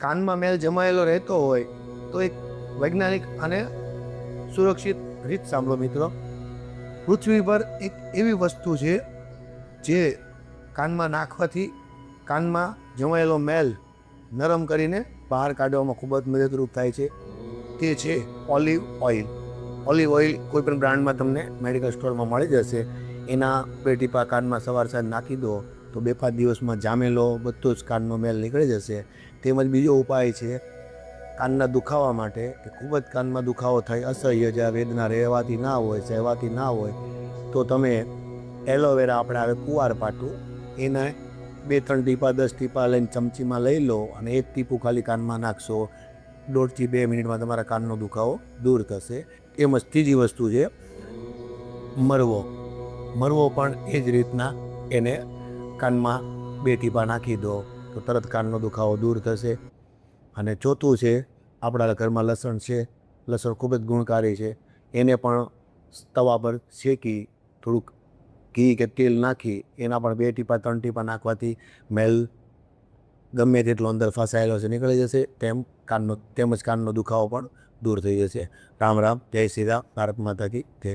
કાનમાં મેલ જમાયેલો રહેતો હોય તો એક વૈજ્ઞાનિક અને સુરક્ષિત રીત સાંભળો મિત્રો. પૃથ્વી પર એક એવી વસ્તુ છે જે કાનમાં નાખવાથી કાનમાં જમાયેલો મેલ નરમ કરીને બહાર કાઢવામાં ખૂબ જ મદદરૂપ થાય છે. તે છે ઓલિવ ઓઇલ. ઓલિવ ઓઇલ કોઈ પણ બ્રાન્ડમાં તમને મેડિકલ સ્ટોરમાં મળી જશે. એના 2 ટીપા કાનમાં સવાર સાંજ નાખી દો તો 2-5 દિવસમાં જામેલો બધો જ કાનનો મેલ નીકળી જશે. તેમજ બીજો ઉપાય છે કાનના દુખાવા માટે કે ખૂબ જ કાનમાં દુખાવો થાય, અસહ્ય જ્યાં વેદના રહેવાતી ના હોય, સહેવાતી ના હોય, તો તમે એલોવેરા આપણે આવે કુવારપાઠું, એને 2-3 ટીપા 10 ટીપા લઈને ચમચીમાં લઈ લો અને 1 ટીપું ખાલી કાનમાં નાખશો. 1.5થી 2 મિનિટમાં તમારા કાનનો દુખાવો દૂર થશે. એમ જ ત્રીજી વસ્તુ છે મરવો. મરવો પણ એ જ રીતના એને કાનમાં 2 ટીપા નાખી દો તો તરત કાનનો દુખાવો દૂર થશે. અને ચોથું છે આપણા ઘરમાં લસણ છે. લસણ ખૂબ જ ગુણકારી છે. એને પણ તવા પર શેકી થોડુંક ઘી કે તેલ નાખી એના પણ 2 ટીપા 3 ટીપા નાખવાથી મેલ ગમે તેટલો અંદર ફસાયેલો છે નીકળી જશે. તેમજ કાનનો દુખાવો પણ દૂર થઈ જશે. રામ રામ, જય શ્રી રામ, ભારત માતા કી જય.